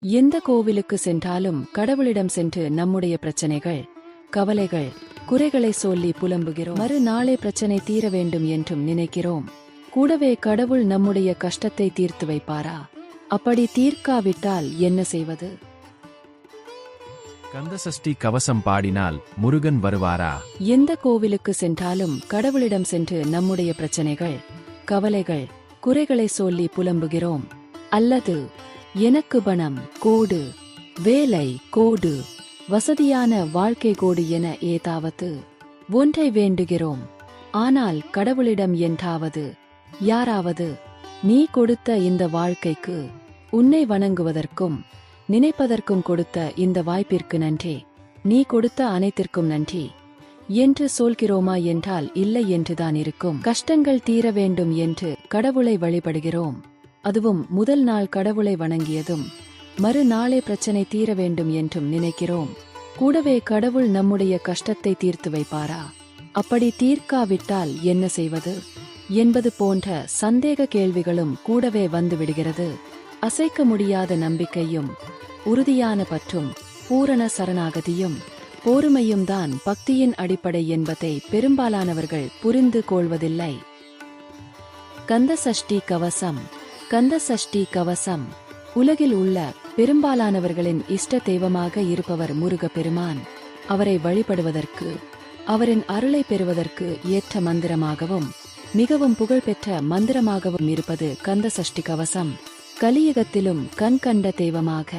எந்த கோவிலுக்கு சென்றாலும் கடவுளிடம் சென்று நம்முடைய பிரச்சனைகள், கவலைகள், குறைகளை சொல்லி புலம்புகிறோம். மறுநாளே பிரச்சனை தீர வேண்டும் என்றும் நினைக்கிறோம். கூடவே கடவுள் நம்முடைய கஷ்டத்தை தீர்த்து வைப்பாரா? அப்படி தீர்க்காவிட்டால் என்ன செய்வது? கந்தசஷ்டி கவசம் பாடினால் முருகன் வருவாரா? எந்த கோவிலுக்கு சென்றாலும் கடவுளிடம் சென்று நம்முடைய பிரச்சனைகள், கவலைகள், குறைகளை சொல்லி புலம்புகிறோம். அல்லது எனக்கு பணம் கோடு, வேலை கோடு, வசதியான வாழ்க்கை கோடு என ஏதாவது ஒன்றை வேண்டுகிறோம். ஆனால் கடவுளிடம் என்றாவது யாராவது நீ கொடுத்த இந்த வாழ்க்கைக்கு, உன்னை வணங்குவதற்கும் நினைப்பதற்கும் கொடுத்த இந்த வாய்ப்பிற்கு நன்றி, நீ கொடுத்த அனைத்திற்கும் நன்றி என்று சொல்கிறோமா என்றால் இல்லை என்றுதான் இருக்கும். கஷ்டங்கள் தீர வேண்டும் என்று கடவுளை வழிபடுகிறோம். அதுவும் முதல் நாள் கடவுளை வணங்கியதும் மறுநாளே பிரச்சனை தீர வேண்டும் என்றும் நினைக்கிறோம். கூடவே கடவுள் நம்முடைய கஷ்டத்தை தீர்த்து வைப்பாரா? அப்படி தீர்க்காவிட்டால் என்ன செய்வது என்பது போன்ற சந்தேக கேள்விகளும் கூடவே வந்துவிடுகிறது. அசைக்க முடியாத நம்பிக்கையும், உறுதியான பற்றும், பூரண சரணாகதியும், பொறுமையும் தான் பக்தியின் அடிப்படை என்பதை பெரும்பாலானவர்கள் புரிந்து கொள்வதில்லை. கந்தசஷ்டி கவசம். கந்தசஷ்டி கவசம் உலகில் உள்ள பெரும்பாலானவர்களின் இஷ்ட தெய்வமாக இருப்பவர் முருகப்பெருமான். அவரை வழிபடுவதற்கு, அவரின் அருளை பெறுவதற்கு ஏற்ற மந்திரமாகவும் மிகவும் புகழ்பெற்ற மந்திரமாகவும் இருப்பது கந்தசஷ்டி கவசம். கலியுகத்திலும் கண் கண்ட தெய்வமாக,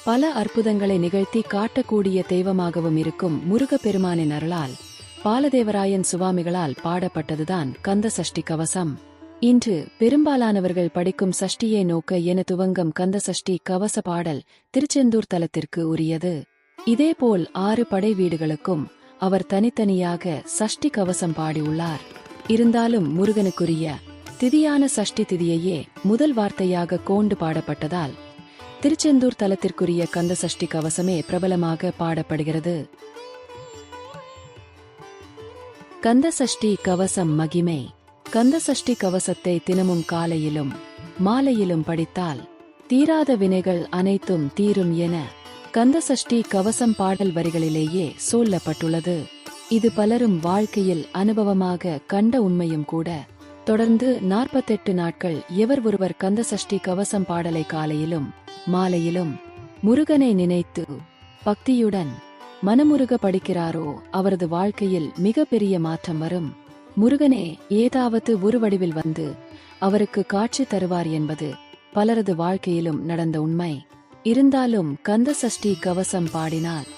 பல அற்புதங்களை நிகழ்த்தி காட்டக்கூடிய தெய்வமாகவும் இருக்கும் முருகப்பெருமானின் அருளால் பாலதேவராயன் சுவாமிகளால் பாடப்பட்டதுதான் கந்தசஷ்டி கவசம். இன்று பெரும்பாலானவர்கள் படிக்கும் சஷ்டியை நோக்க என துவங்கும் கந்தசஷ்டி கவச பாடல் திருச்செந்தூர் தலத்திற்கு உரியது. இதேபோல் 6 படை வீடுகளுக்கும் அவர் தனித்தனியாக சஷ்டி கவசம் பாடியுள்ளார். இருந்தாலும் முருகனுக்குரிய திதியான சஷ்டி திதியையே முதல் வார்த்தையாக கொண்டு பாடப்பட்டதால் திருச்செந்தூர் தலத்திற்குரிய கந்தசஷ்டி கவசமே பிரபலமாக பாடப்படுகிறது. கந்தசஷ்டி கவசம் மகிமை. கந்தசஷ்டி கவசத்தை தினமும் காலையிலும் மாலையிலும் படித்தால் தீராத வினைகள் அனைத்தும் தீரும் என கந்தசஷ்டி கவசம் பாடல் வரிகளிலேயே சொல்லப்பட்டுள்ளது. இது பலரும் வாழ்க்கையில் அனுபவமாக கண்ட உண்மையும் கூட. தொடர்ந்து 48 நாட்கள் எவர் ஒருவர் கந்தசஷ்டி கவசம் பாடலை காலையிலும் மாலையிலும் முருகனை நினைத்து பக்தியுடன் மனமுருக படிக்கிறாரோ அவரது வாழ்க்கையில் மிக பெரிய மாற்றம் வரும். முருகனே ஏதாவது ஒரு வடிவில் வந்து அவருக்கு காட்சி தருவார் என்பது பலரது வாழ்க்கையிலும் நடந்த உண்மை. இருந்தாலும் கந்தசஷ்டி கவசம் பாடினார்.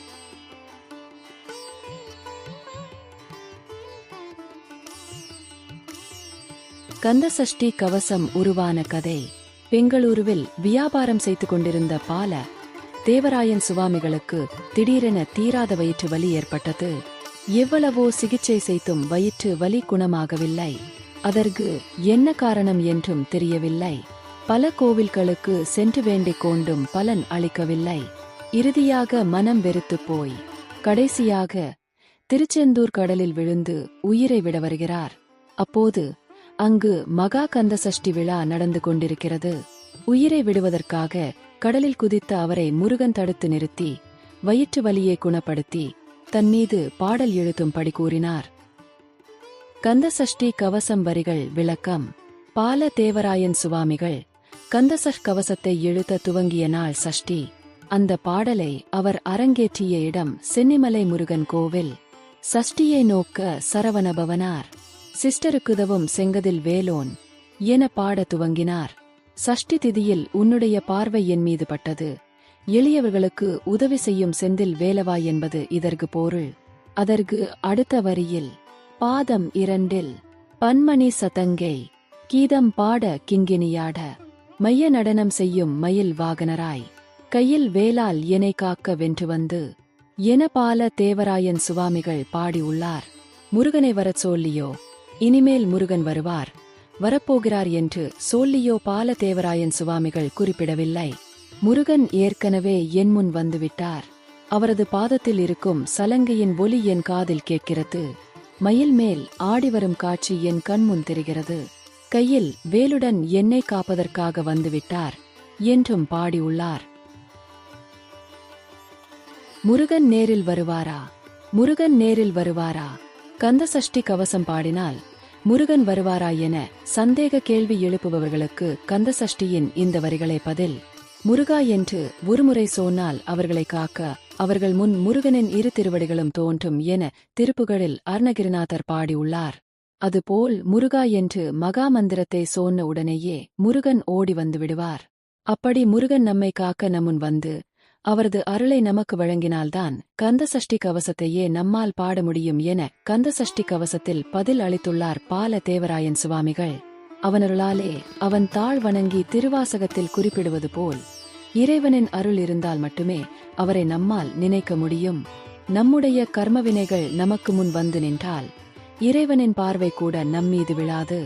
கந்தசஷ்டி கவசம் உருவான கதை. பெங்களூருவில் வியாபாரம் செய்து கொண்டிருந்த பால தேவராயன் சுவாமிகளுக்கு திடீரென தீராத வயிற்று வலி ஏற்பட்டது. எவ்வளவோ சிகிச்சை செய்தும் வயிற்று வலி குணமாகவில்லை. அதற்கு என்ன காரணம் என்றும் தெரியவில்லை. பல கோவில்களுக்கு சென்று வேண்டிக் கொண்டும் பலன் அளிக்கவில்லை. இறுதியாக மனம் வெறுத்து போய் கடைசியாக திருச்செந்தூர் கடலில் விழுந்து உயிரை விட வருகிறார். அப்போது அங்கு மகா கந்தசஷ்டி விழா நடந்து கொண்டிருக்கிறது. உயிரை விடுவதற்காக கடலில் குதித்த அவரை முருகன் தடுத்து நிறுத்தி வயிற்று வலியை குணப்படுத்தி தன் மீது பாடல் எழுத்தும்படி கூறினார். கந்தசஷ்டி கவசம் வரிகள் விளக்கம். பால தேவராயன் சுவாமிகள் கந்தசஷ்டி கவசத்தை எழுத துவங்கிய நாள் சஷ்டி. அந்த பாடலை அவர் அரங்கேற்றிய இடம் சென்னிமலை முருகன் கோவில். சஷ்டியை நோக்க சரவணபவனார் சிஸ்டருக்குதவும் செங்கதில் வேலோன் என பாட துவங்கினார். சஷ்டி திதியில் உன்னுடைய பார்வை என் மீது பட்டது, எளியவர்களுக்கு உதவி செய்யும் செந்தில் வேலவா என்பது இதற்கு பொருள். அதற்கு அடுத்த வரியில் பாதம் 2 பன்மணி சதங்கை கீதம் பாட கிங்கினியாட மைய நடனம் செய்யும் மயில் வாகனராய் கையில் வேலால் என்னை காக்க வென்று வந்து என பால தேவராயன் சுவாமிகள் பாடியுள்ளார். முருகனை வரச் சொல்லியோ, இனிமேல் முருகன் வருவார், வரப்போகிறார் என்று சொல்லியோ பால தேவராயன் சுவாமிகள் குறிப்பிடவில்லை. முருகன் ஏற்கனவே என் முன் வந்துவிட்டார். அவரது பாதத்தில் இருக்கும் சலங்கையின் ஒலி என் காதில் கேட்கிறது. மயில் மேல் ஆடிவரும் காட்சி என் கண்முன் தெரிகிறது. கையில் வேலுடன் என்னை காப்பதற்காக வந்துவிட்டார் என்றும் பாடியுள்ளார். முருகன் நேரில் வருவாரா? முருகன் நேரில் வருவாரா? கந்தசஷ்டி கவசம் பாடினால் முருகன் வருவாரா என சந்தேக கேள்வி எழுப்புபவர்களுக்கு கந்தசஷ்டியின் இந்த வரிகளே பதில். முருகா என்று ஒருமுறை சொன்னால் அவர்களை காக்க அவர்கள் முன் முருகனின் இரு திருவடிகளும் தோன்றும் என திருப்புகழில் அருணகிரிநாதர் பாடியுள்ளார். அதுபோல் முருகா என்று மகாமந்திரத்தை சொன்ன உடனேயே முருகன் ஓடி வந்து விடுவார். அப்படி முருகன் நம்மை காக்க நம்முன் வந்து அவரது அருளை நமக்கு வழங்கினால்தான் கந்தசஷ்டி கவசத்தையே நம்மால் பாட முடியும் என கந்தசஷ்டி கவசத்தில் பதில் அளித்துள்ளார் பால தேவராயன் சுவாமிகள். அவனருளாலே அவன் தாழ் வணங்கி திருவாசகத்தில் குறிப்பிடுவது போல் இறைவனின் அருள் இருந்தால் மட்டுமே அவரை நம்மால் நினைக்க முடியும். நம்முடைய கர்மவினைகள் நமக்கு முன் வந்து நின்றால் இறைவனின் பார்வை கூட நம்மீது விழாது.